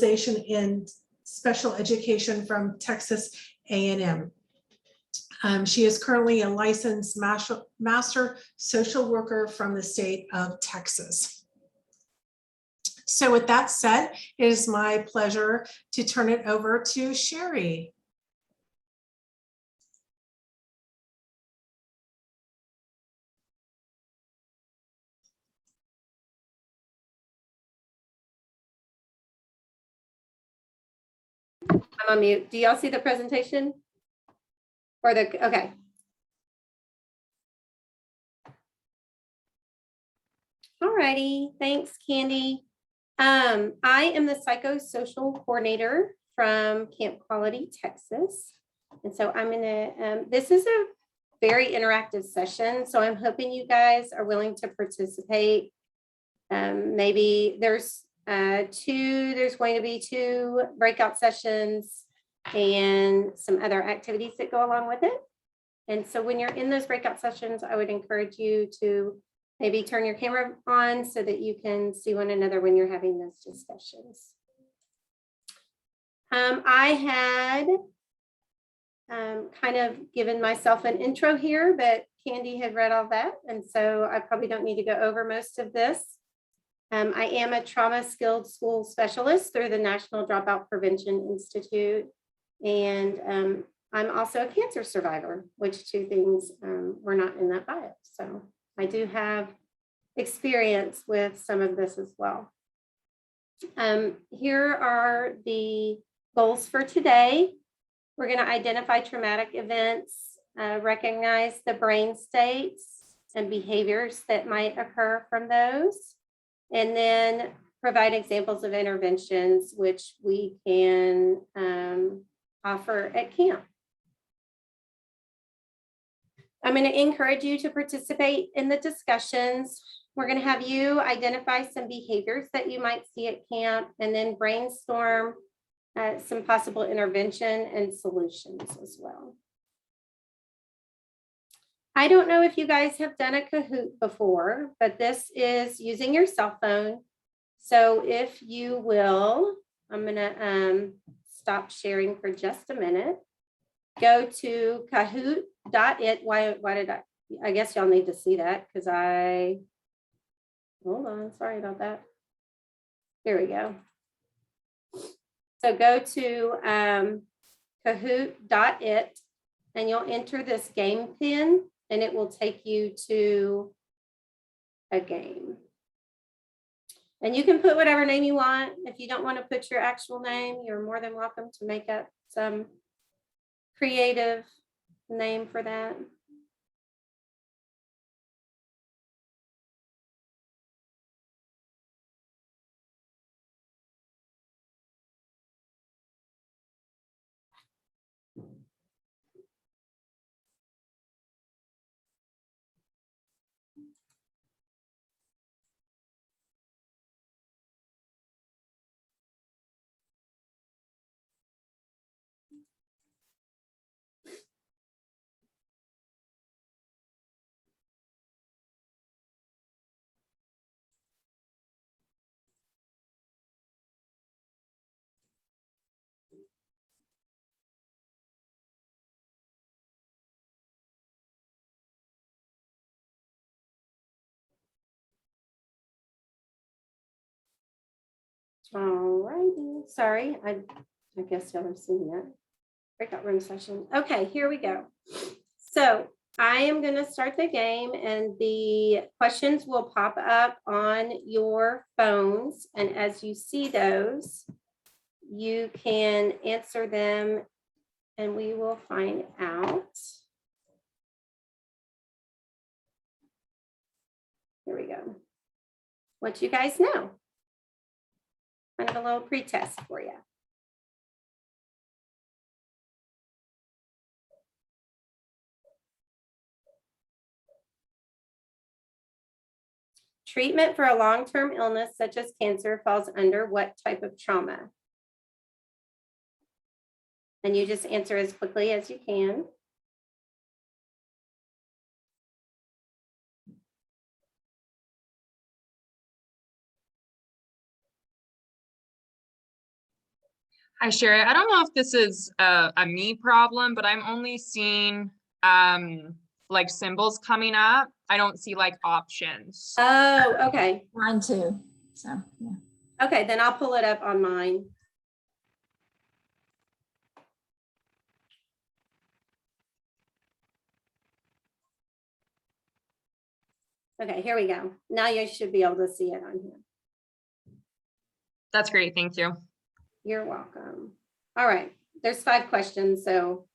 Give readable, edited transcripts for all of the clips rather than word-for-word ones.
in special education from Texas A&M. She is currently a licensed master social worker from the state of Texas. So with that said, it is my pleasure to turn it over to Sherry. I'm on mute. Do y'all see the presentation? Or the, okay. Alrighty, thanks, Candy. I am the psychosocial coordinator from Camp Quality, Texas. And so I'm gonna, this is a very interactive session. So I'm hoping you guys are willing to participate. Maybe there's going to be 2 breakout sessions and some other activities that go along with it. And so when you're in those breakout sessions, I would encourage you to maybe turn your camera on so that you can see one another when you're having those discussions. I had kind of given myself an intro here, but Candy had read all that. And so I probably don't need to go over most of this. I am a trauma skilled school specialist through the National Dropout Prevention Institute. And I'm also a cancer survivor, which 2 things were not in that bio. So I do have experience with some of this as well. Here are the goals for today. We're going to identify traumatic events, recognize the brain states and behaviors that might occur from those, and then provide examples of interventions which we can offer at camp. I'm going to encourage you to participate in the discussions. We're going to have you identify some behaviors that you might see at camp and then brainstorm some possible intervention and solutions as well. I don't know if you guys have done a Kahoot before, but this is using your cell phone. So if you will, I'm going to stop sharing for just a minute. Go to Kahoot.it. Why did I guess y'all need to see that because hold on, sorry about that. Here we go. So go to Kahoot.it and you'll enter this game pin and it will take you to a game. And you can put whatever name you want. If you don't want to put your actual name, you're more than welcome to make up some creative name for that. All righty, sorry, I guess y'all have seen that breakout room session. Okay, here we go. So I am going to start the game and the questions will pop up on your phones. And as you see those, you can answer them and we will find out. Here we go. What you guys know. Kind of a little pre-test for you. Treatment for a long-term illness such as cancer falls under what type of trauma? And you just answer as quickly as you can. Hi, Sherry. I don't know if this is a me problem, but I'm only seeing like symbols coming up. I don't see like options. Oh, okay. Mine too. So, yeah. Okay, then I'll pull it up on mine. Okay, here we go. Now you should be able to see it on here. That's great. Thank you. You're welcome. All right, there's 5 questions, so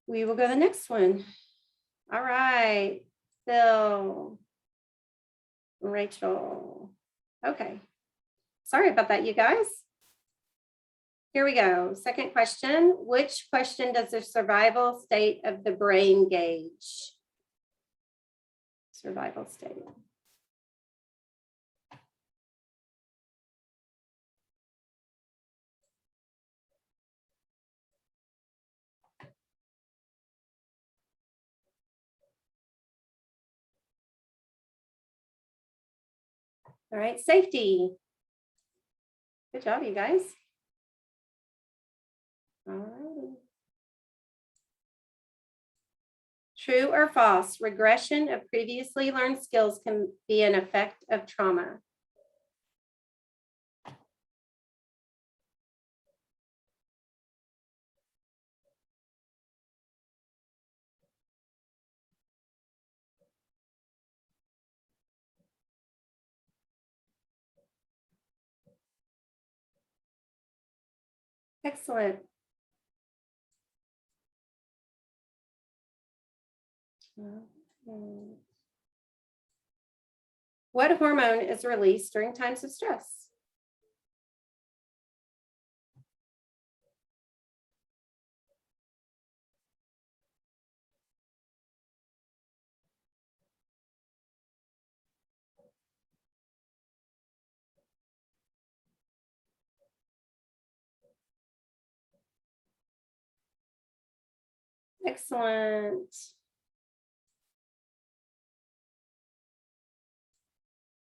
we will go to the next one. All right, Phil, Rachel. Okay, sorry about that, you guys. Here we go. Second question. Which question does the survival state of the brain gauge? Survival state. All right, safety. Good job, you guys. All righty. True or false, regression of previously learned skills can be an effect of trauma. Excellent. Okay. What hormone is released during times of stress? Excellent.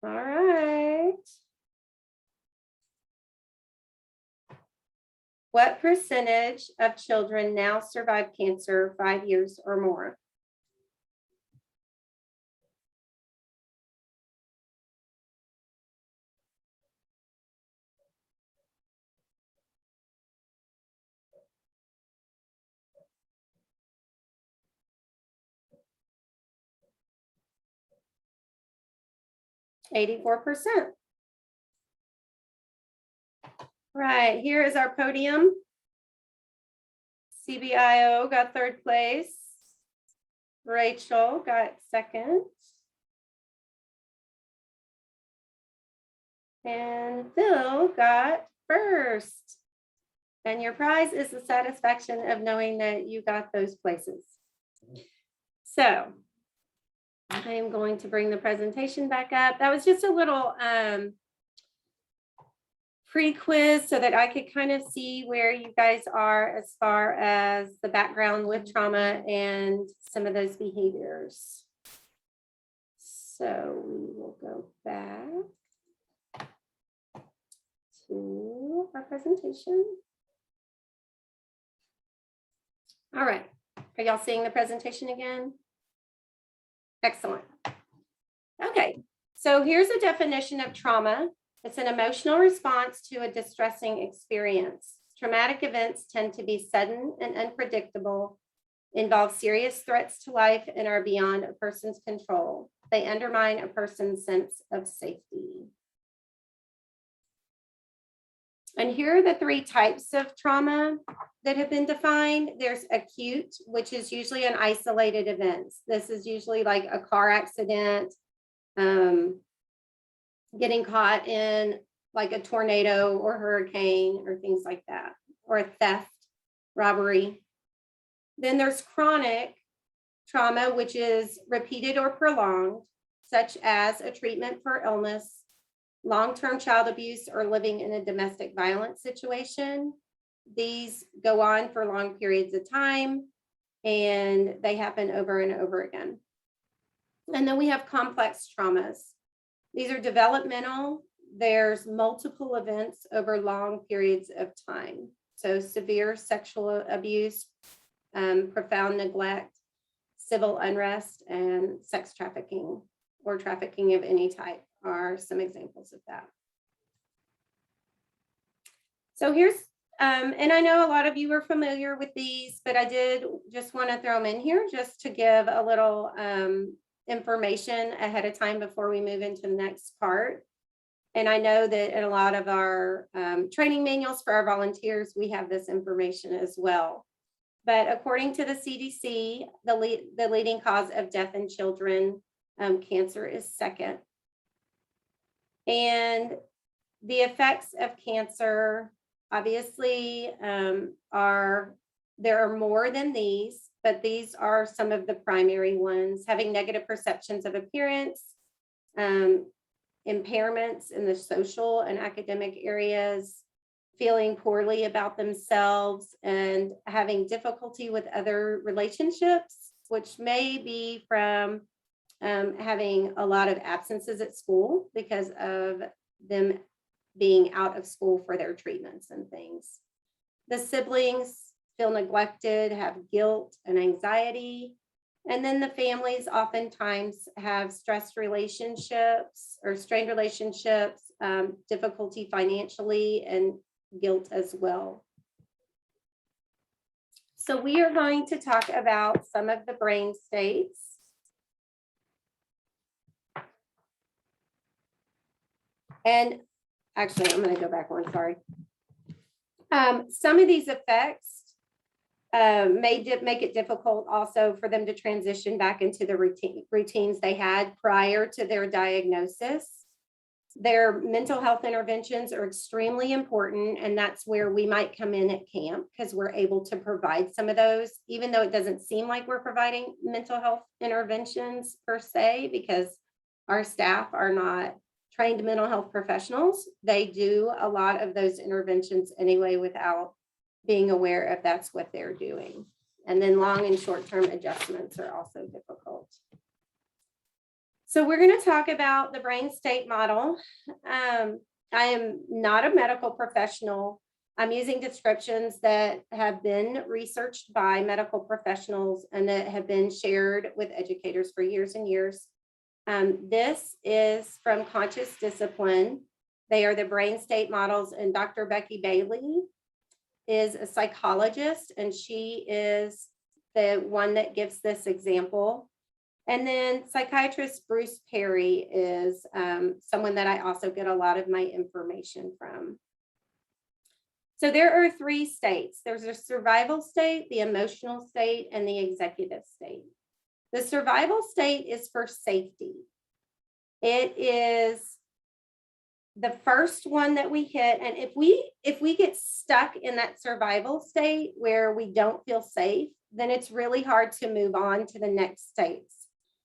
All right. What percentage of children now survive cancer 5 years or more? %84. Right, here is our podium. CBIO got 3rd place. Rachel got 2nd. And Phil got 1st. And your prize is the satisfaction of knowing that you got those places. So I am going to bring the presentation back up. That was just a little pre-quiz so that I could kind of see where you guys are as far as the background with trauma and some of those behaviors. So we will go back to our presentation. All right, are y'all seeing the presentation again? Excellent. Okay, so here's a definition of trauma. It's an emotional response to a distressing experience. Traumatic events tend to be sudden and unpredictable, involve serious threats to life, and are beyond a person's control. They undermine a person's sense of safety. And here are the 3 types of trauma that have been defined. There's acute, which is usually an isolated event. This is usually like a car accident, getting caught in like a tornado or hurricane or things like that, or a theft, robbery. Then there's chronic trauma, which is repeated or prolonged, such as a treatment for illness, long-term child abuse, or living in a domestic violence situation. These go on for long periods of time, and they happen over and over again. And then we have complex traumas. These are developmental. there's multiple events over long periods of time. So severe sexual abuse, profound neglect, civil unrest, and sex trafficking or trafficking of any type are some examples of that. So here's, and I know a lot of you are familiar with these, but I did just want to throw them in here just to give a little information ahead of time before we move into the next part. And I know that in a lot of our training manuals for our volunteers, we have this information as well. But according to the CDC, the leading cause of death in children, cancer is second. And the effects of cancer, obviously, there are more than these, but these are some of the primary ones: having negative perceptions of appearance, impairments in the social and academic areas, feeling poorly about themselves, and having difficulty with other relationships, which may be from having a lot of absences at school because of them being out of school for their treatments and things. The siblings feel neglected, have guilt and anxiety. And then the families oftentimes have stressed relationships or strained relationships, difficulty financially, and guilt as well. So we are going to talk about some of the brain states. And actually, I'm going to go back one, sorry. Some of these effects may make it difficult also for them to transition back into the routines they had prior to their diagnosis. Their mental health interventions are extremely important, and that's where we might come in at camp, because we're able to provide some of those, even though it doesn't seem like we're providing mental health interventions per se, because our staff are not trained mental health professionals. They do a lot of those interventions anyway without being aware if that's what they're doing. And then long and short-term adjustments are also difficult. So we're going to talk about the brain state model. I am not a medical professional. I'm using descriptions that have been researched by medical professionals and that have been shared with educators for years and years. This is from Conscious Discipline. They are the brain state models, and Dr. Becky Bailey is a psychologist, and she is the one that gives this example. And then psychiatrist Bruce Perry is someone that I also get a lot of my information from. So there are three states. There's a survival state, the emotional state, and the executive state. The survival state is for safety. It is the first one that we hit. And if we get stuck in that survival state where we don't feel safe, then it's really hard to move on to the next states.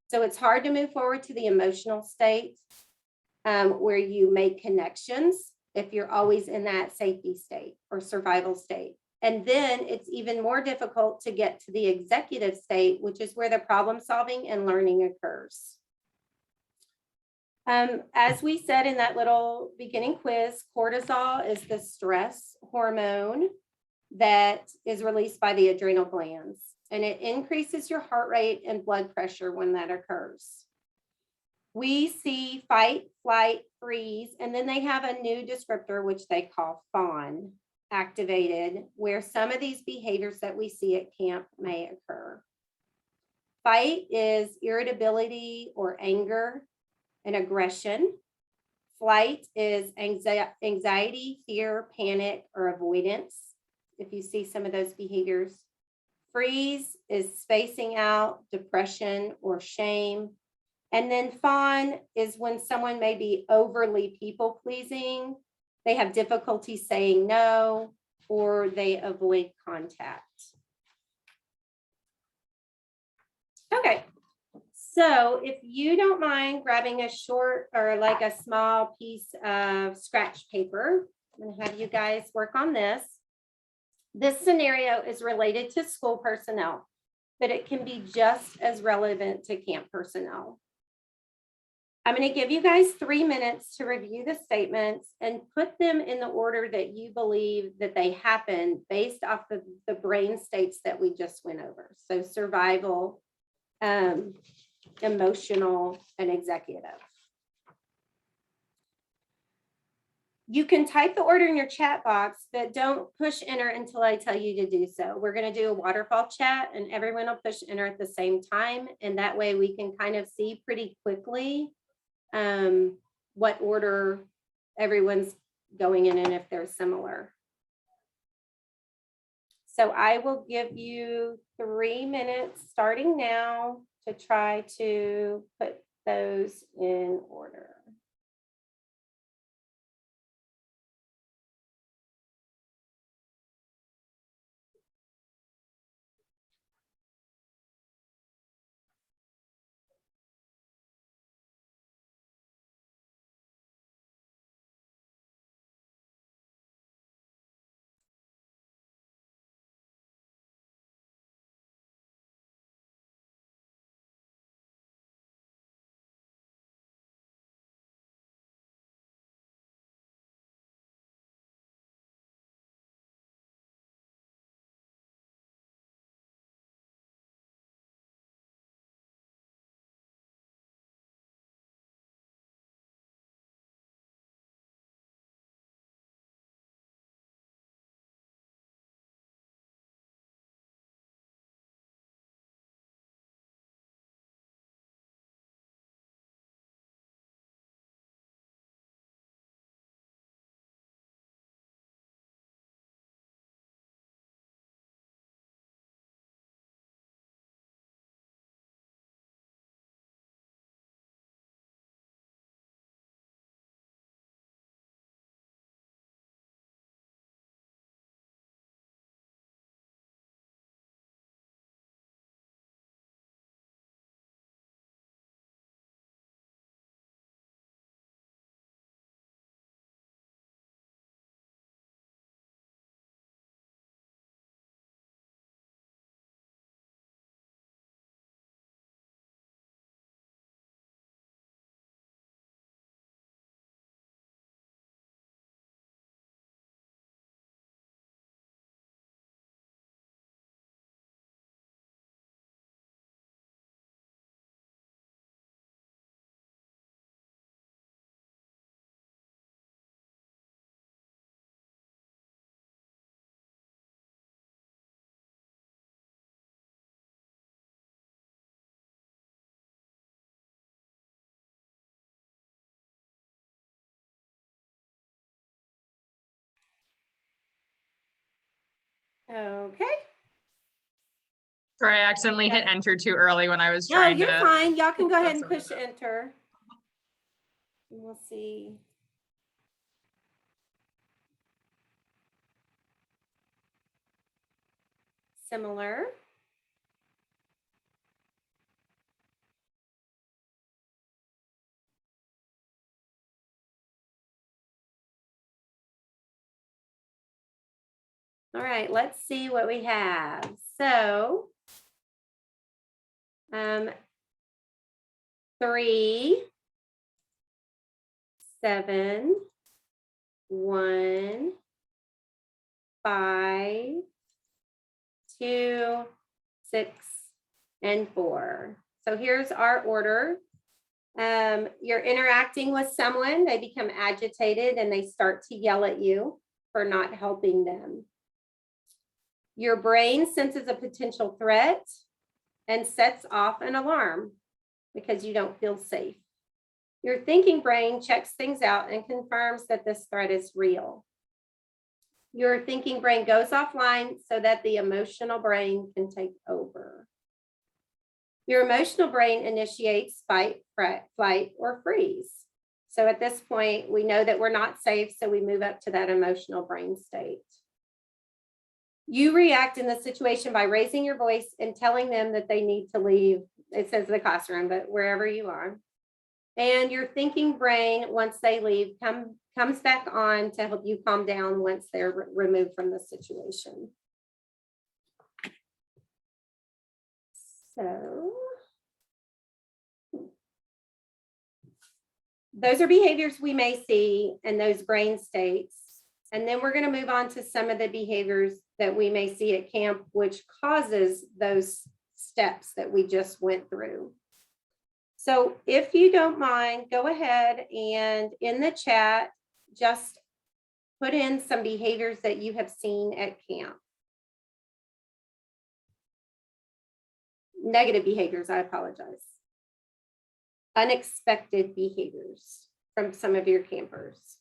So it's hard to move forward to the emotional state where you make connections if you're always in that safety state or survival state. And then it's even more difficult to get to the executive state, which is where the problem solving and learning occurs. As we said in that little beginning quiz, cortisol is the stress hormone that is released by the adrenal glands, and it increases your heart rate and blood pressure when that occurs. We see fight, flight, freeze, and then they have a new descriptor, which they call fawn, activated, where some of these behaviors that we see at camp may occur. Fight is irritability or anger and aggression. Flight is anxiety, fear, panic, or avoidance, if you see some of those behaviors. Freeze is spacing out, depression, or shame. And then fawn is when someone may be overly people-pleasing, they have difficulty saying no, or they avoid contact. Okay, so if you don't mind grabbing a short or like a small piece of scratch paper, I'm gonna have you guys work on this. This scenario is related to school personnel, but it can be just as relevant to camp personnel. I'm going to give you guys 3 minutes to review the statements and put them in the order that you believe that they happen based off of the brain states that we just went over. So survival, emotional, and executive. You can type the order in your chat box, but don't push enter until I tell you to do so. We're going to do a waterfall chat and everyone will push enter at the same time. And that way we can kind of see pretty quickly what order everyone's going in and if they're similar. So I will give you 3 minutes starting now to try to put those in order. Okay. Sorry, I accidentally hit enter too early when I was No, trying you're to. fine. Y'all can go ahead and That's push enter. And we'll see. Similar. All right, let's see what we have. So, 3, 7, 1, 5, 2, 6, and 4. So here's our order. You're interacting with someone, they become agitated and they start to yell at you for not helping them. Your brain senses a potential threat and sets off an alarm because you don't feel safe. Your thinking brain checks things out and confirms that this threat is real. Your thinking brain goes offline so that the emotional brain can take over. Your emotional brain initiates fight, flight, or freeze. So at this point, we know that we're not safe, so we move up to that emotional brain state. You react in the situation by raising your voice and telling them that they need to leave. It says the classroom, but wherever you are. And your thinking brain, once they leave, comes back on to help you calm down once they're removed from the situation. So those are behaviors we may see in those brain states. And then we're going to move on to some of the behaviors that we may see at camp, which causes those steps that we just went through. So if you don't mind, go ahead and in the chat, just put in some behaviors that you have seen at camp. Negative behaviors, I apologize. Unexpected behaviors from some of your campers.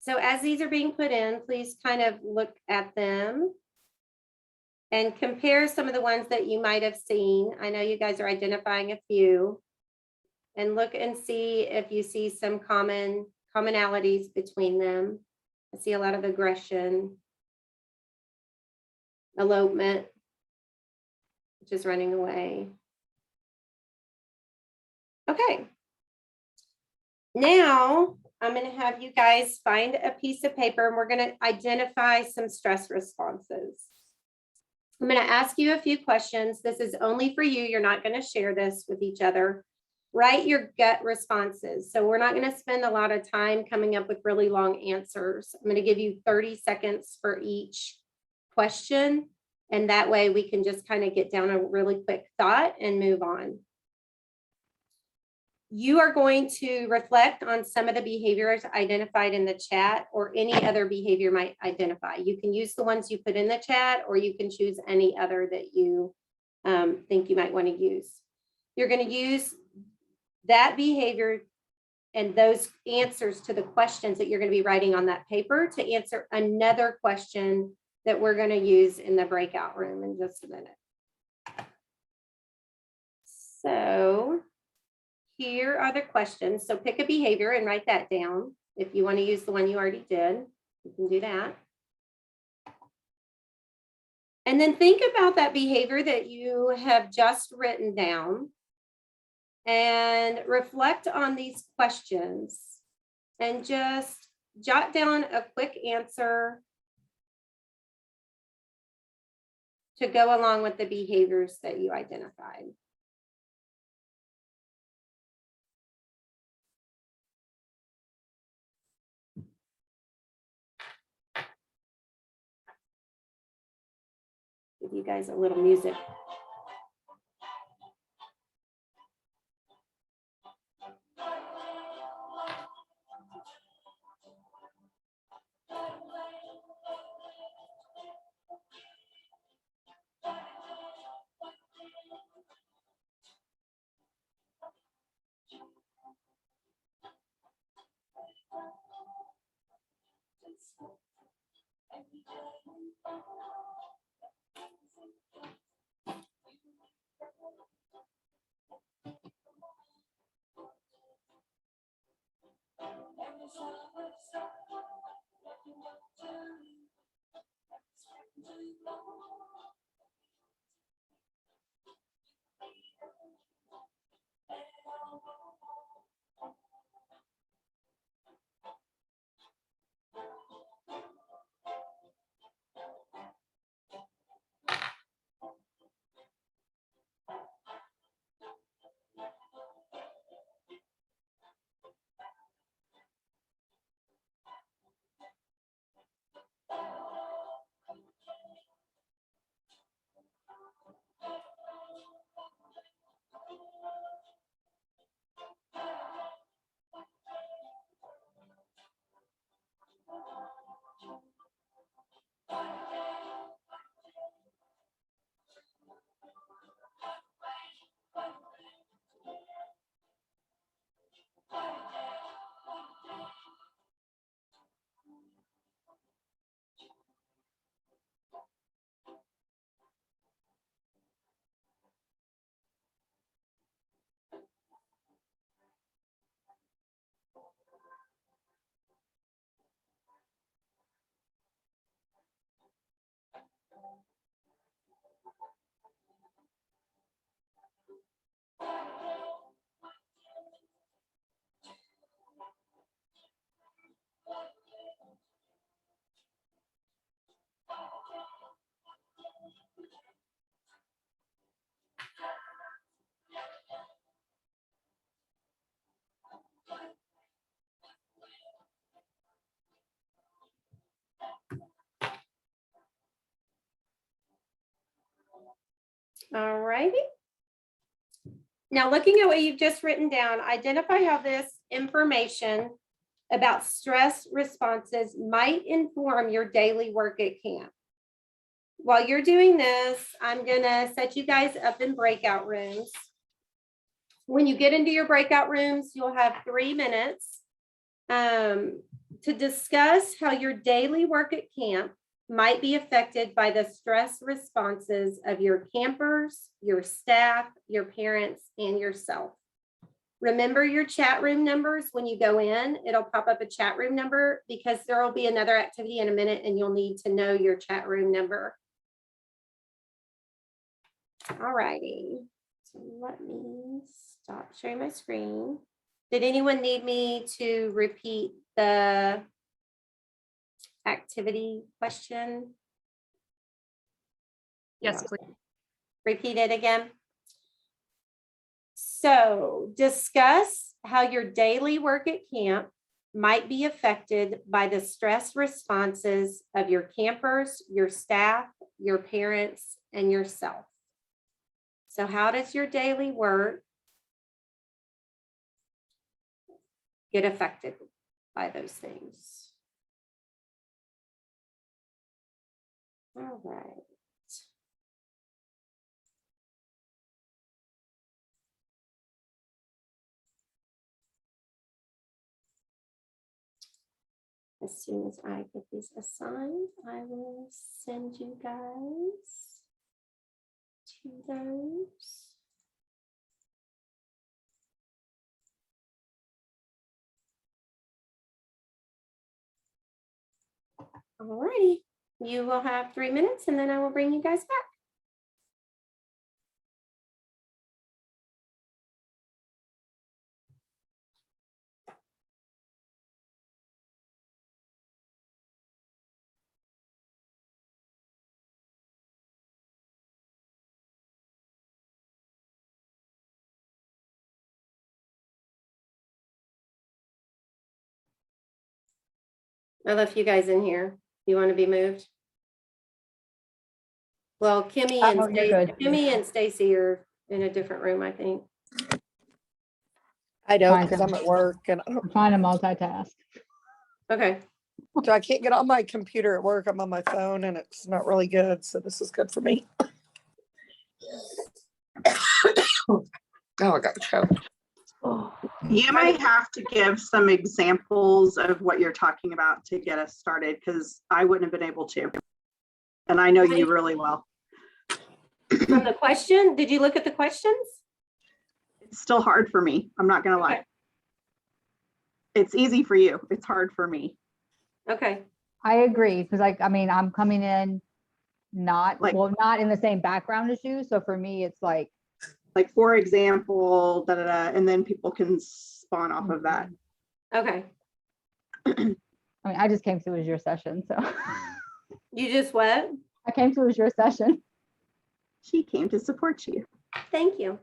So as these are being put in, please kind of look at them and compare some of the ones that you might have seen. I know you guys are identifying a few. And look and see if you see some commonalities between them. I see a lot of aggression, elopement, which is running away. Okay. Now, I'm going to have you guys find a piece of paper and we're going to identify some stress responses. I'm going to ask you a few questions. This is only for you. You're not going to share this with each other. Write your gut responses. So we're not going to spend a lot of time coming up with really long answers. I'm going to give you 30 seconds for each question. And that way we can just kind of get down a really quick thought and move on. You are going to reflect on some of the behaviors identified in the chat or any other behavior you might identify. You can use the ones you put in the chat or you can choose any other that you think you might want to use. You're going to use that behavior and those answers to the questions that you're going to be writing on that paper to answer another question that we're going to use in the breakout room in just a minute. So here are the questions. So pick a behavior and write that down. If you want to use the one you already did, you can do that. And then think about that behavior that you have just written down and reflect on these questions and just jot down a quick answer to go along with the behaviors that you identified. Give you guys a little music. All righty. Now, looking at what you've just written down, identify how this information about stress responses might inform your daily work at camp. While you're doing this, I'm gonna set you guys up in breakout rooms. When you get into your breakout rooms, you'll have 3 minutes to discuss how your daily work at camp might be affected by the stress responses of your campers, your staff, your parents, and yourself. Remember your chat room numbers when you go in. It'll pop up a chat room number because there will be another activity in a minute and you'll need to know your chat room number. All righty. So let me stop sharing my screen. Did anyone need me to repeat the activity question? Yes, please. Repeat it again. So discuss how your daily work at camp might be affected by the stress responses of your campers, your staff, your parents, and yourself. So how does your daily work get affected by those things? All right. As soon as I get these assigned, I will send you guys to those. All righty. You will have 3 minutes and then I will bring you guys back. I left you guys in here. You want to be moved? Well, Kimmy Oh, you're good. and Stacy are in a different room, I think. I don't Fine, because I'm at work and I I'm trying to multitask. Okay. so I can't get on my computer at work. I'm on my phone and it's not really good. So this is good for me. Oh, I got choked. You might have to give some examples of what you're talking about to get us started, because I wouldn't have been able to. And I know you really well. From the question, did you look at the questions? It's still hard for me. I'm not gonna lie. Okay. It's easy for you. It's hard for me. Okay. I agree, because I mean, I'm coming in not in the same background as you. So for me, it's like, for example, and then people can spawn off of that. Okay. I mean, I just came to as your session. So You just what? I came to as your session. She came to support you. Thank you.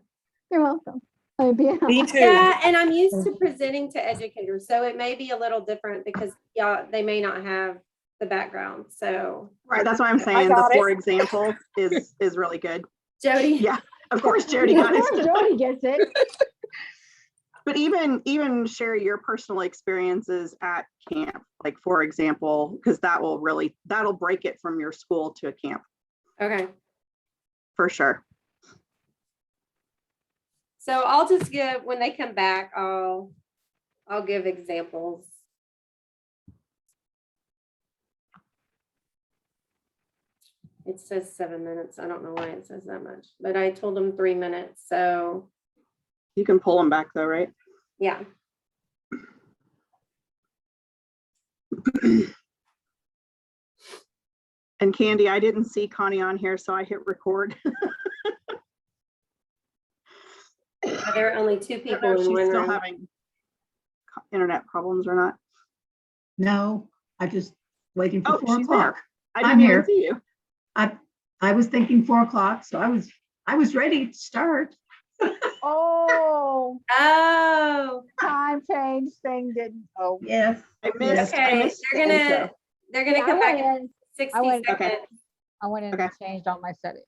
You're welcome. I mean, Me too. Yeah, and I'm used to presenting to educators, so it may be a little different because they may not have the background. So Right, that's why I'm saying the for example is really good. Jody. Yeah, of course Jody got of course it. Jody gets it. But even share your personal experiences at camp, like for example, because that'll break it from your school to a camp Okay. for sure. So I'll just give, when they come back, I'll give examples. It says 7 minutes. I don't know why it says that much, but I told them 3 minutes. So You can pull them back though, right? yeah. And Candy, I didn't see Connie on here, so I hit record. There are only two I don't people know if in she's one still room. having internet problems or not. No, I just waiting for Oh, 4 she's there. o'clock. I I'm didn't even here. see you. I was thinking 4 o'clock, so I was ready to start. Oh, Oh, time change thing didn't, oh. Yes. I missed okay. the intro. They're gonna Yeah, come back in I 60 went- Okay. seconds. went in Okay. and changed all my settings.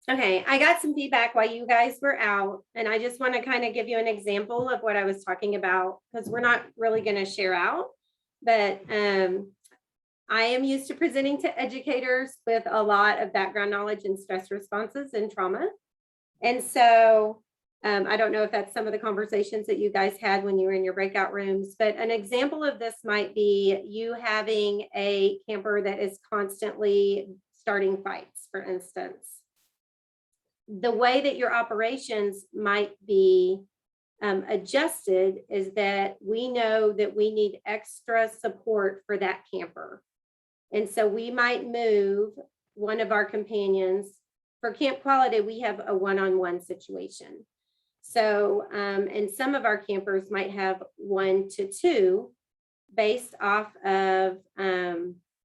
Okay, I got some feedback while you guys were out, and I just want to kind of give you an example of what I was talking about, because we're not really going to share out, but I am used to presenting to educators with a lot of background knowledge and stress responses and trauma. And so I don't know if that's some of the conversations that you guys had when you were in your breakout rooms, but an example of this might be you having a camper that is constantly starting fights, for instance. The way that your operations might be adjusted is that we know that we need extra support for that camper. And so we might move one of our companions. For Camp Quality, we have a one-on-one situation. So, and some of our campers might have 1 to 2 based off of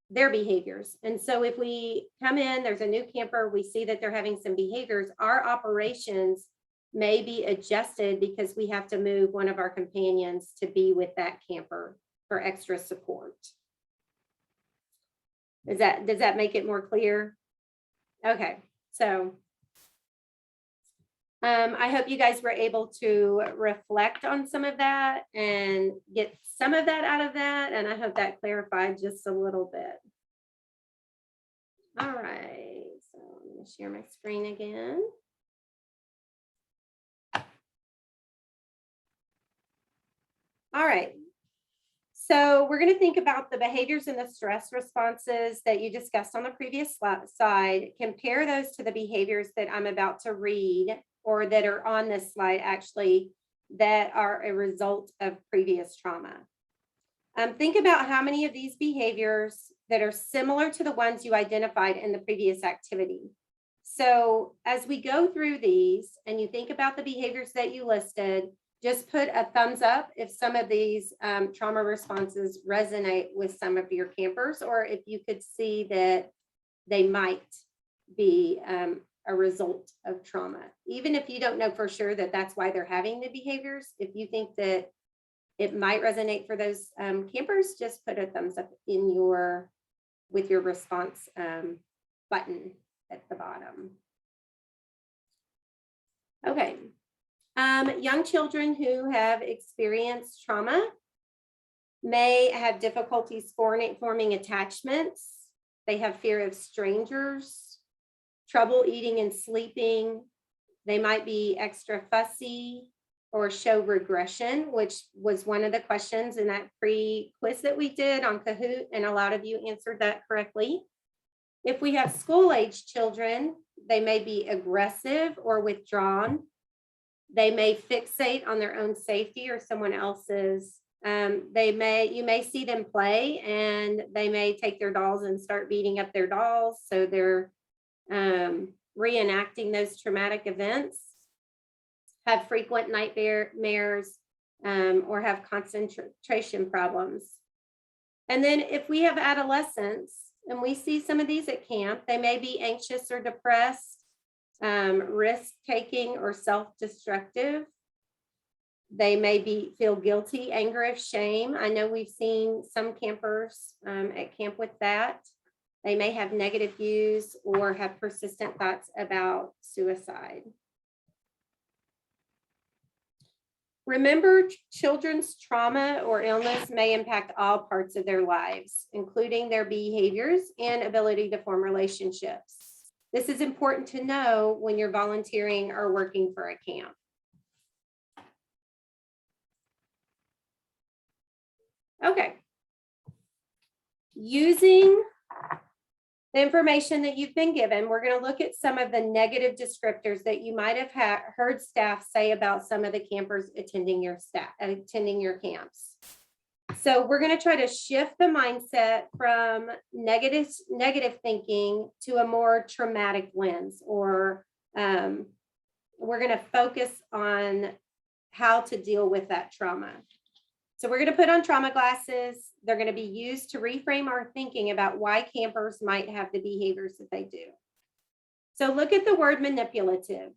their behaviors. And so if we come in, there's a new camper, we see that they're having some behaviors, our operations may be adjusted because we have to move one of our companions to be with that camper for extra support. Does that make it more clear? Okay, so I hope you guys were able to reflect on some of that and get some of that out of that. And I hope that clarified just a little bit. All right, so I'm going to share my screen again. All right. So we're going to think about the behaviors and the stress responses that you discussed on the previous slide. Compare those to the behaviors that I'm about to read, or that are on this slide actually, that are a result of previous trauma. Think about how many of these behaviors that are similar to the ones you identified in the previous activity. So as we go through these and you think about the behaviors that you listed, just put a thumbs up if some of these trauma responses resonate with some of your campers, or if you could see that they might be a result of trauma. Even if you don't know for sure that that's why they're having the behaviors, if you think that it might resonate for those campers, just put a thumbs up in with your response button at the bottom. Okay. Young children who have experienced trauma may have difficulties forming attachments. They have fear of strangers, trouble eating and sleeping. They might be extra fussy or show regression, which was one of the questions in that pre-quiz that we did on Kahoot, and a lot of you answered that correctly. If we have school-age children, they may be aggressive or withdrawn. They may fixate on their own safety or someone else's. You may see them play and they may take their dolls and start beating up their dolls. So they're reenacting those traumatic events, have frequent nightmares, or have concentration problems. And then if we have adolescents, and we see some of these at camp, they may be anxious or depressed, risk-taking or self-destructive. They may feel guilty, anger, or shame. I know we've seen some campers at camp with that. They may have negative views or have persistent thoughts about suicide. Remember, children's trauma or illness may impact all parts of their lives, including their behaviors and ability to form relationships. This is important to know when you're volunteering or working for a camp. Okay. Using the information that you've been given, we're going to look at some of the negative descriptors that you might have heard staff say about some of the campers attending your camps. So we're going to try to shift the mindset from negative thinking to a more traumatic lens, or we're going to focus on how to deal with that trauma. So we're going to put on trauma glasses. They're going to be used to reframe our thinking about why campers might have the behaviors that they do. So look at the word manipulative.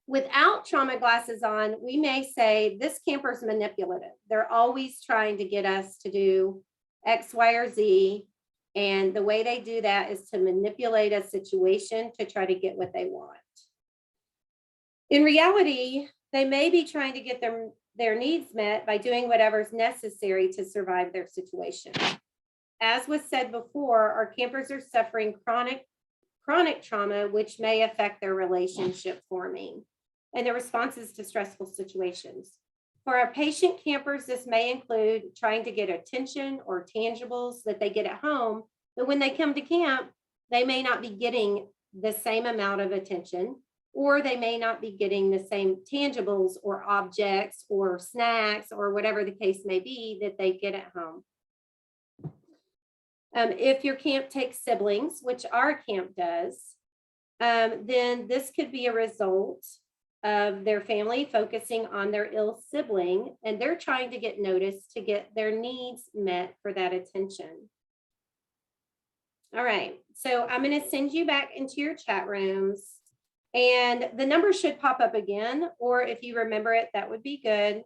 Without trauma glasses on, we may say this camper's manipulative. They're always trying to get us to do X, Y, or Z. And the way they do that is to manipulate a situation to try to get what they want. In reality, they may be trying to get their needs met by doing whatever's necessary to survive their situation. As was said before, our campers are suffering chronic trauma, which may affect their relationship forming and their responses to stressful situations. For our patient campers, this may include trying to get attention or tangibles that they get at home, but when they come to camp, they may not be getting the same amount of attention, or they may not be getting the same tangibles or objects or snacks or whatever the case may be that they get at home. If your camp takes siblings, which our camp does, then this could be a result of their family focusing on their ill sibling, and they're trying to get noticed to get their needs met for that attention. All right, so I'm going to send you back into your chat rooms. And the number should pop up again, or if you remember it, that would be good.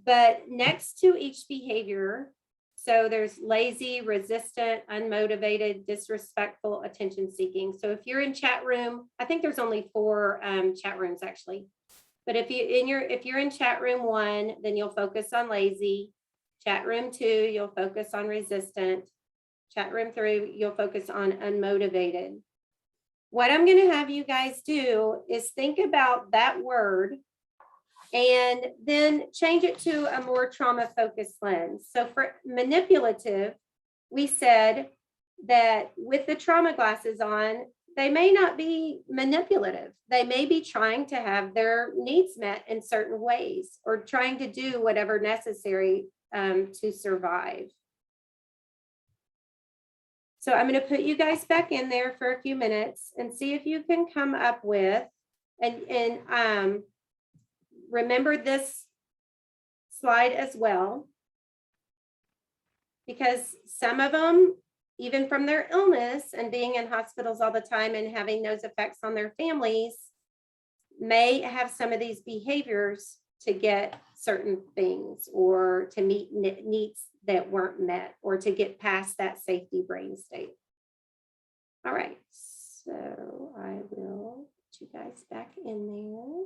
But next to each behavior, so there's lazy, resistant, unmotivated, disrespectful, attention seeking. So if you're in chat room, I think there's only 4 chat rooms actually. But if you're in chat room 1, then you'll focus on lazy. Chat room 2, you'll focus on resistant. Chat room 3, you'll focus on unmotivated. What I'm going to have you guys do is think about that word and then change it to a more trauma-focused lens. So for manipulative, we said that with the trauma glasses on, they may not be manipulative. They may be trying to have their needs met in certain ways or trying to do whatever necessary to survive. So I'm going to put you guys back in there for a few minutes and see if you can come up with, and remember this slide as well, because some of them, even from their illness and being in hospitals all the time and having those effects on their families, may have some of these behaviors to get certain things or to meet needs that weren't met or to get past that safety brain state. All right, so I will put you guys back in there.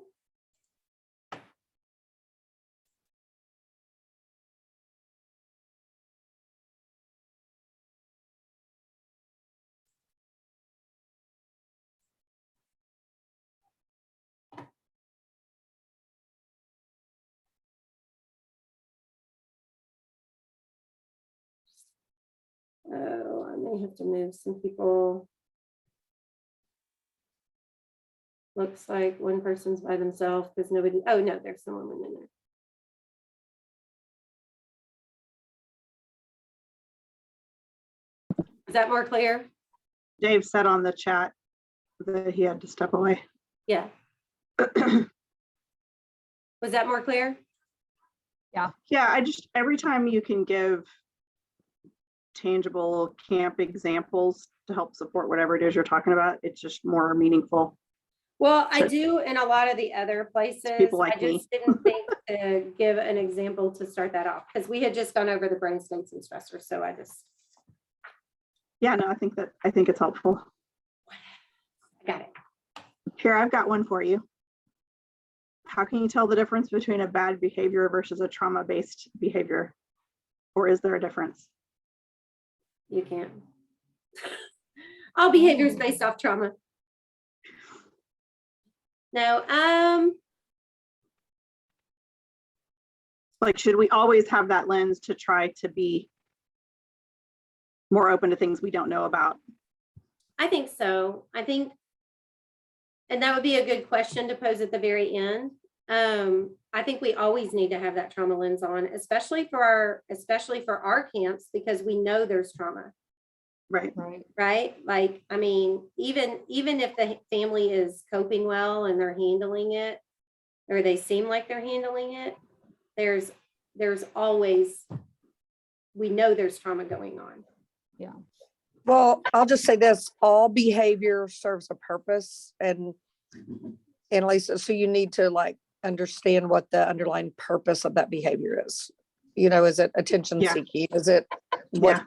Oh, I may have to move some people. Looks like one person's by themselves because nobody, oh no, there's someone in there. Is that more clear? Dave said on the chat that he had to step away. Yeah. Was that more clear? Yeah, every time you can give tangible camp examples to help support whatever it is you're talking about. It's just more meaningful. Well, I So- do in a lot of the other places. People like I just didn't think to give an example to start that off because we had just gone over the brain states and stressors. So I just Yeah, no, I think it's helpful. got it. Here, I've got one for you. How can you tell the difference between a bad behavior versus a trauma-based behavior? Or is there a difference? You can't. All behavior is based off trauma. No, Like, should we always have that lens to try to be more open to things we don't know about? I think so. I think, and that would be a good question to pose at the very end. I think we always need to have that trauma lens on, especially for our camps, because we know there's trauma, Right. Right. right? Like, I mean, even if the family is coping well and they're handling it, or they seem like they're handling it, there's always, we know there's trauma going on. Well, I'll just say this, all behavior serves a purpose and Lisa, so you need to like understand what the underlying purpose of that behavior is. You know, is it attention Yeah. seeking? Is it what?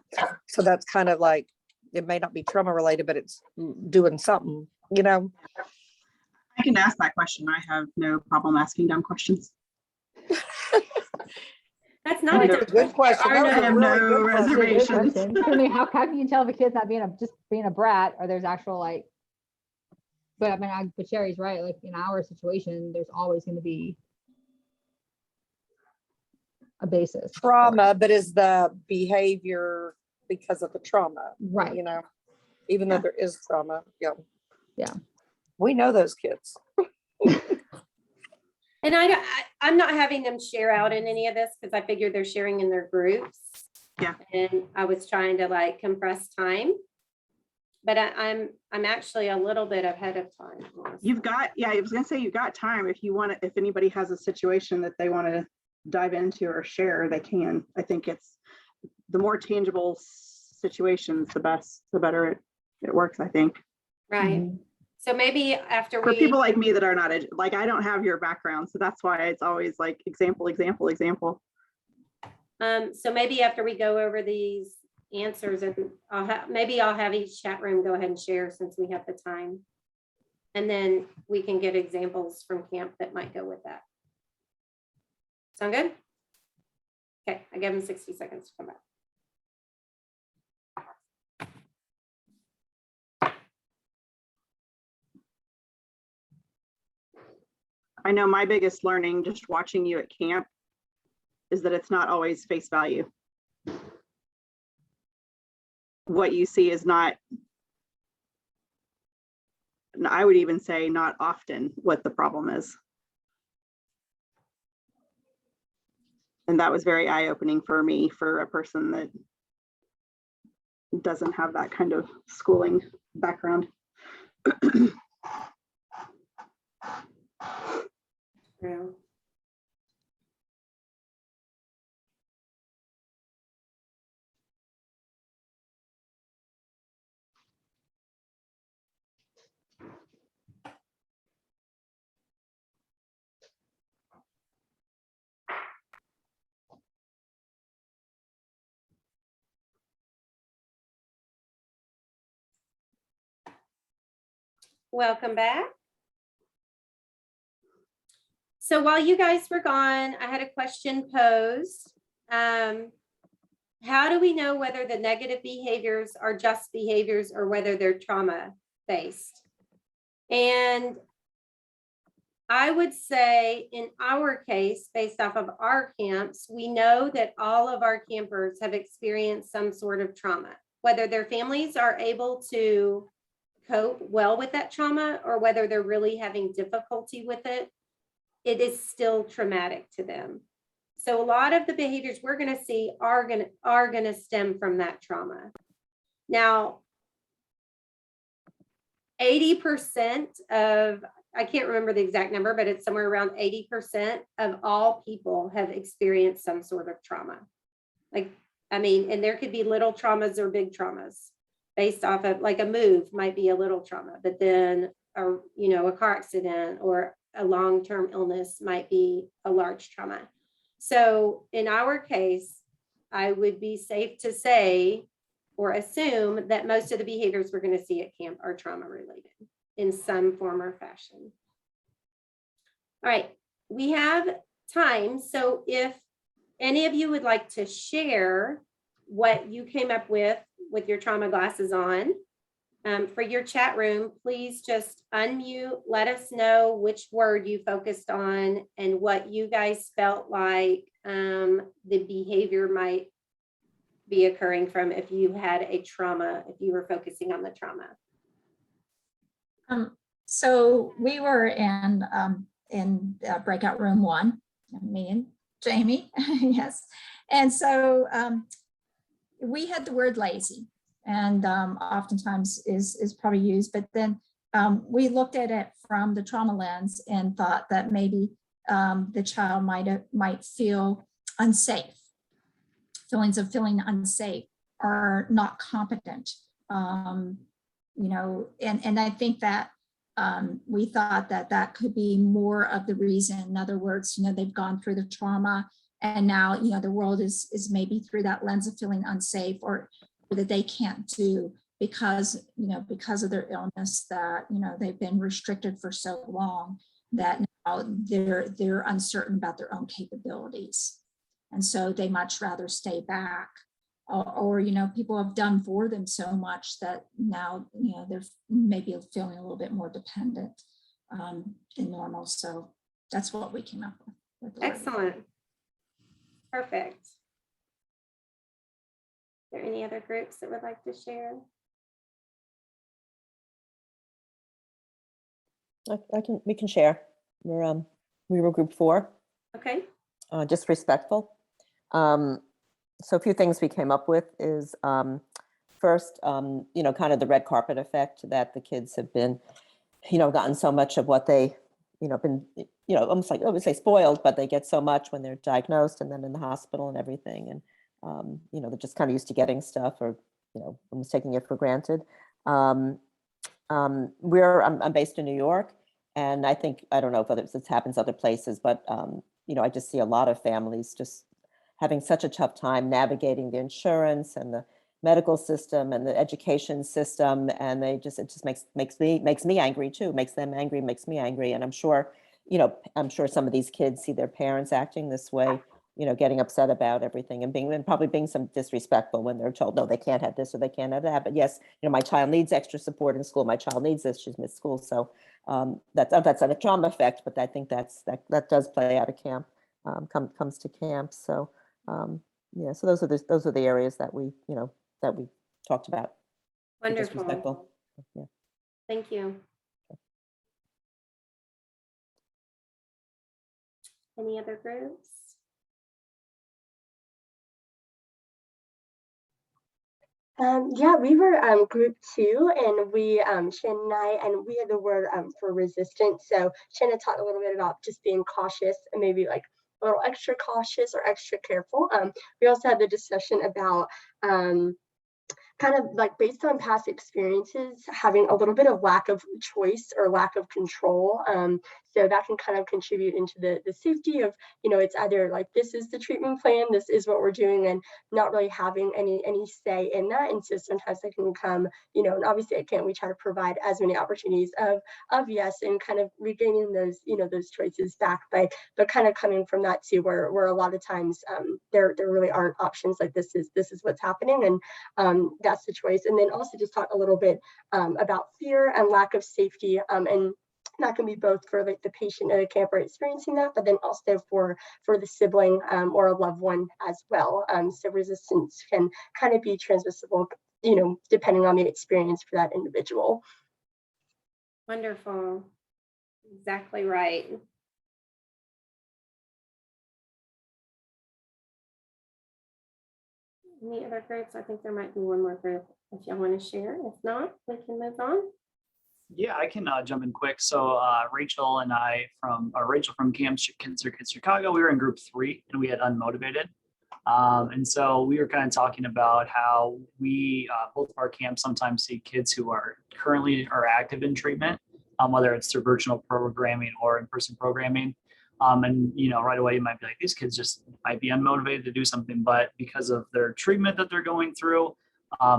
So that's kind of like, it may not be trauma related, but it's doing something, you know? I can ask that question. I have no problem asking dumb questions. That's not a That's a dumb good question. That was I a have really no good question. Good reservations. question. I mean, how can you tell the kid's not just being a brat, or there's actual like, but I mean, but Sherry's right. Like in our situation, there's always going to be a basis. for it. Trauma, but is the behavior because of the trauma, Right. you know, even though Yeah. there is trauma. Yeah. Yeah. We know those kids. And I'm not having them share out in any of this because I figured they're sharing in their groups. Yeah. And I was trying to like compress time. But I'm actually a little bit ahead of time. honestly. You've got, yeah, I was gonna say you've got time. If you want to, if anybody has a situation that they want to dive into or share, they can. I think it's the more tangible situations, the better it works, I think. Right. Mhm. So maybe after For we, people like me that are not, like, I don't have your background, so that's why it's always like example. so maybe after we go over these answers, and maybe I'll have each chat room go ahead and share since we have the time. And then we can get examples from camp that might go with that. Sound good? Okay, I give them 60 seconds to come back. I know my biggest learning just watching you at camp is that it's not always face value. What you see is not, and I would even say not often, what the problem is. And that was very eye-opening for me, for a person that doesn't have that kind of schooling background. Yeah. Welcome back. So while you guys were gone, I had a question posed. How do we know whether the negative behaviors are just behaviors or whether they're trauma based? And I would say in our case, based off of our camps, we know that all of our campers have experienced some sort of trauma, whether their families are able to cope well with that trauma or whether they're really having difficulty with it, it is still traumatic to them. So a lot of the behaviors we're going to see are going to stem from that trauma. Now, 80% of, I can't remember the exact number, but it's somewhere around 80% of all people have experienced some sort of trauma. Like I mean, and there could be little traumas or big traumas based off of, like, a move might be a little trauma, but then a car accident or a long-term illness might be a large trauma. So in our case, I would be safe to say or assume that most of the behaviors we're going to see at camp are trauma related in some form or fashion. All right, we have time. So if any of you would like to share what you came up with your trauma glasses on, for your chat room, please just unmute, let us know which word you focused on and what you guys felt like the behavior might be occurring from if you had a trauma, if you were focusing on the trauma. So we were in breakout room 1, me and Jamie, yes. And so we had the word lazy, and oftentimes is probably used, but then we looked at it from the trauma lens and thought that maybe the child might feel unsafe. Feelings of feeling unsafe or not competent, and I think that we thought that could be more of the reason. In other words, they've gone through the trauma, and now the world is maybe through that lens of feeling unsafe, or that they can't do because of their illness, that they've been restricted for so long that now they're uncertain about their own capabilities. And so they much rather stay back, or people have done for them so much that now, they're maybe feeling a little bit more dependent than normal. So that's what we came up with. Excellent. Perfect. Is there any other groups that would like to share? We can share. We were group 4. Okay. Just respectful. So a few things we came up with is first, kind of the red carpet effect, that the kids have been, gotten so much of what they, been, almost like, I would say spoiled, but they get so much when they're diagnosed and then in the hospital and everything. And, they're just kind of used to getting stuff, or, almost taking it for granted. I'm based in New York, and I don't know if this happens other places, but, I just see a lot of families just having such a tough time navigating the insurance and the medical system and the education system, and it just makes me angry too. Makes them angry, makes me angry, and I'm sure some of these kids see their parents acting this way, getting upset about everything and probably being some disrespectful when they're told, no, they can't have this or they can't have that. But yes, my child needs extra support in school. My child needs this. She's missed school, so that's a trauma effect. But I think that does play out at camp. Comes to camp. So so those are the areas that we talked about. Wonderful. Yeah. Thank you. Any other groups? Yeah, we were group 2, and we Shannon and I, and we had the word for resistance. So Shannon talked a little bit about just being cautious and maybe like a little extra cautious or extra careful. We also had the discussion about kind of like based on past experiences, having a little bit of lack of choice or lack of control. So that can kind of contribute into the safety of, it's either like, this is the treatment plan, this is what we're doing, and not really having any say in that. And so sometimes that can come, and obviously at camp, we try to provide as many opportunities of yes, and kind of regaining those, those choices back, but kind of coming from that too, where a lot of times there really aren't options like this is what's happening, and that's the choice. And then also just talk a little bit about fear and lack of safety, and that can be both for like the patient at a camper experiencing that, but then also for the sibling or a loved one as well. So resistance can kind of be transmissible, depending on the experience for that individual. Wonderful. Exactly right. Any other groups? I think there might be one more group if y'all want to share. If not, we can move on. Yeah, I can jump in quick. So Rachel and I Rachel from Camp Kids Chicago, we were in group 3 and we had unmotivated. And so we were kind of talking about how we, both of our camps sometimes see kids who are currently are active in treatment, whether it's through virtual programming or in-person programming. And, you know, right away you might be like, these kids just might be unmotivated to do something, but because of their treatment that they're going through,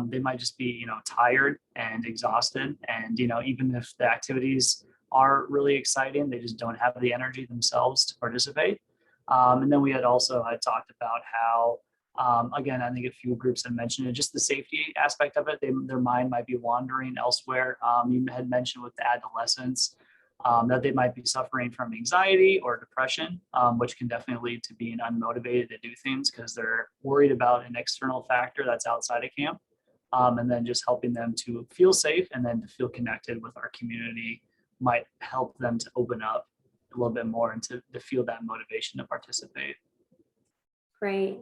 they might just be, you know, tired and exhausted. And, you know, even if the activities are really exciting, they just don't have the energy themselves to participate. And then we had talked about how, again, I think a few groups had mentioned it, just the safety aspect of it. Their mind might be wandering elsewhere. You had mentioned with the adolescents that they might be suffering from anxiety or depression, which can definitely lead to being unmotivated to do things because they're worried about an external factor that's outside of camp. And then just helping them to feel safe and then to feel connected with our community might help them to open up a little bit more and to feel that motivation to participate. Great.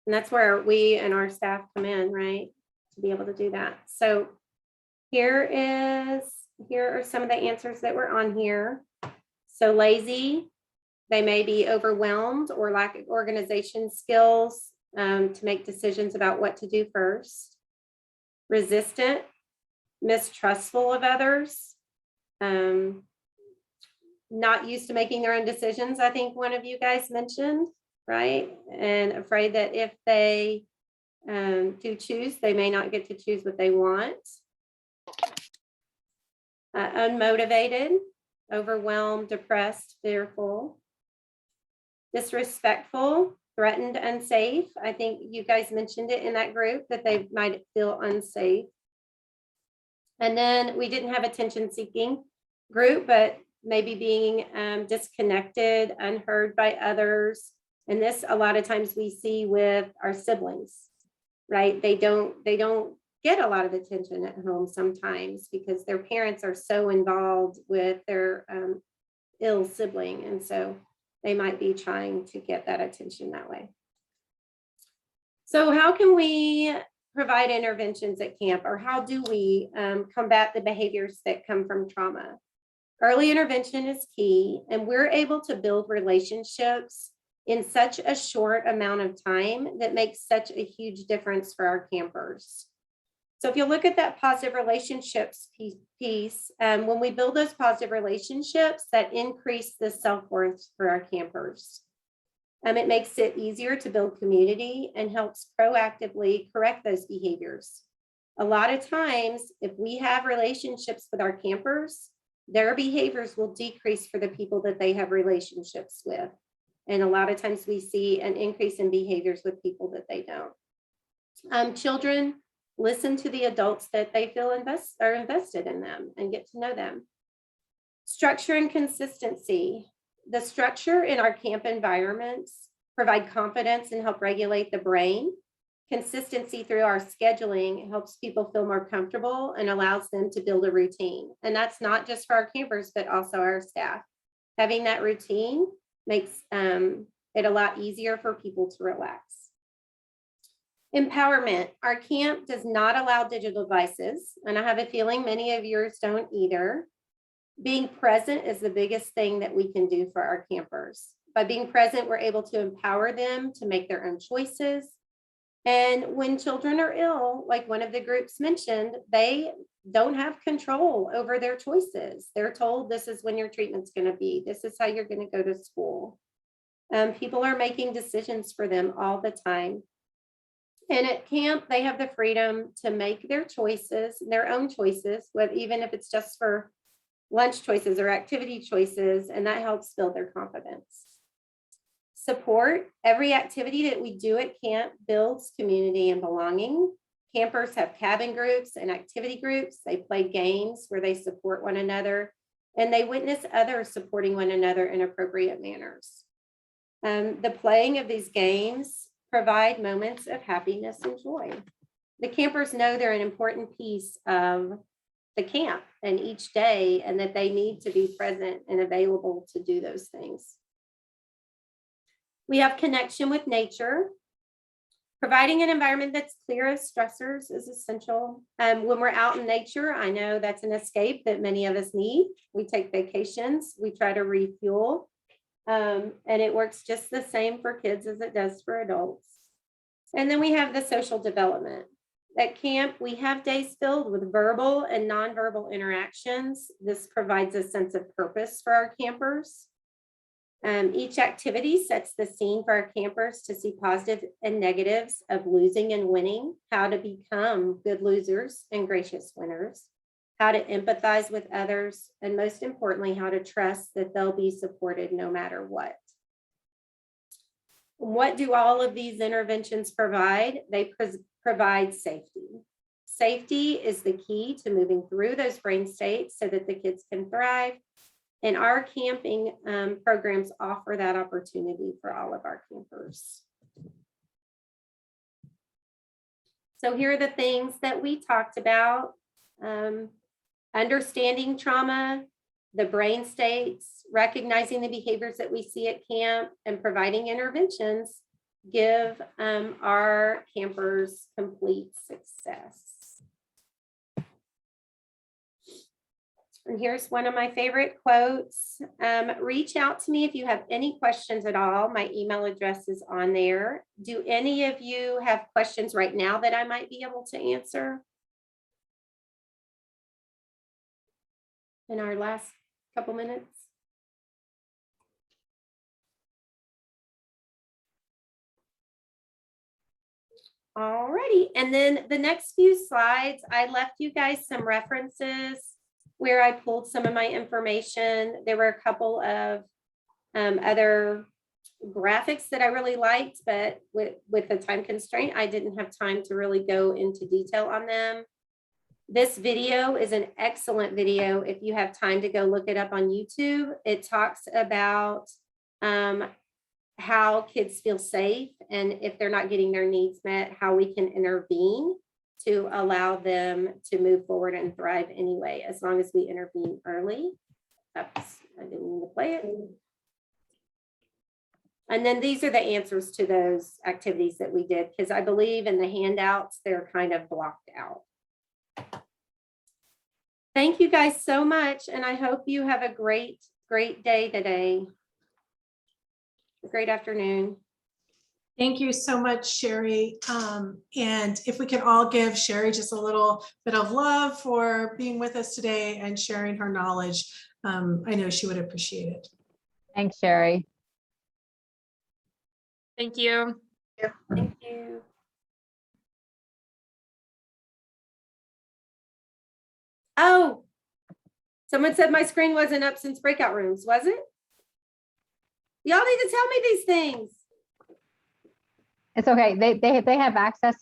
And that's where we and our staff come in, right? To be able to do that. So here are some of the answers that were on here. So lazy, they may be overwhelmed or lack organization skills to make decisions about what to do first. Resistant, mistrustful of others, not used to making their own decisions. I think one of you guys mentioned, right? And afraid that if they do choose, they may not get to choose what they want. Unmotivated, overwhelmed, depressed, fearful, disrespectful, threatened, unsafe. I think you guys mentioned it in that group that they might feel unsafe. And then we didn't have attention seeking group, but maybe being disconnected, unheard by others. And this a lot of times we see with our siblings, right? They don't get a lot of attention at home sometimes because their parents are so involved with their ill sibling. And so they might be trying to get that attention that way. So how can we provide interventions at camp, or how do we combat the behaviors that come from trauma? Early intervention is key, and we're able to build relationships in such a short amount of time that makes such a huge difference for our campers. So if you look at that positive relationships piece, when we build those positive relationships, that increase the self-worth for our campers. It makes it easier to build community and helps proactively correct those behaviors. A lot of times, if we have relationships with our campers, their behaviors will decrease for the people that they have relationships with. And a lot of times we see an increase in behaviors with people that they don't. Children listen to the adults that they feel are invested in them and get to know them. Structure and consistency. The structure in our camp environments provide confidence and help regulate the brain. Consistency through our scheduling helps people feel more comfortable and allows them to build a routine. And that's not just for our campers, but also our staff. Having that routine makes it a lot easier for people to relax. Empowerment. Our camp does not allow digital devices, and I have a feeling many of yours don't either. Being present is the biggest thing that we can do for our campers. By being present, we're able to empower them to make their own choices. And when children are ill, like one of the groups mentioned, they don't have control over their choices. They're told this is when your treatment's going to be. This is how you're going to go to school. People are making decisions for them all the time. And at camp, they have the freedom to make their choices, their own choices, even if it's just for lunch choices or activity choices, and that helps build their confidence. Support. Every activity that we do at camp builds community and belonging. Campers have cabin groups and activity groups. They play games where they support one another, and they witness others supporting one another in appropriate manners. The playing of these games provide moments of happiness and joy. The campers know they're an important piece of the camp and each day, and that they need to be present and available to do those things. We have connection with nature. Providing an environment that's clear of stressors is essential. When we're out in nature, I know that's an escape that many of us need. We take vacations, we try to refuel. And it works just the same for kids as it does for adults. And then we have the social development. At camp, we have days filled with verbal and nonverbal interactions. This provides a sense of purpose for our campers. Each activity sets the scene for our campers to see positive and negatives of losing and winning, how to become good losers and gracious winners, how to empathize with others, and most importantly, how to trust that they'll be supported no matter what. What do all of these interventions provide? They provide safety. Safety is the key to moving through those brain states so that the kids can thrive. And our camping programs offer that opportunity for all of our campers. So here are the things that we talked about. Understanding trauma, the brain states, recognizing the behaviors that we see at camp, and providing interventions give our campers complete success. And here's one of my favorite quotes. Reach out to me if you have any questions at all. My email address is on there. Do any of you have questions right now that I might be able to answer in our last couple minutes? All righty. And then the next few slides, I left you guys some references where I pulled some of my information. There were a couple of other graphics that I really liked, but with the time constraint, I didn't have time to really go into detail on them. This video is an excellent video. If you have time to go look it up on YouTube, it talks about how kids feel safe, and if they're not getting their needs met, how we can intervene to allow them to move forward and thrive anyway, as long as we intervene early. Oops, I didn't mean to play it. And then these are the answers to those activities that we did, because I believe in the handouts, they're kind of blocked out. Thank you guys so much, and I hope you have a great day today. A great afternoon. Thank you so much, Sherry. And if we can all give Sherry just a little bit of love for being with us today and sharing her knowledge, I know she would appreciate it. Thanks, Sherry. Thank you. Thank you. Oh, someone said my screen wasn't up since breakout rooms, was it? Y'all need to tell me these things. It's okay. They have access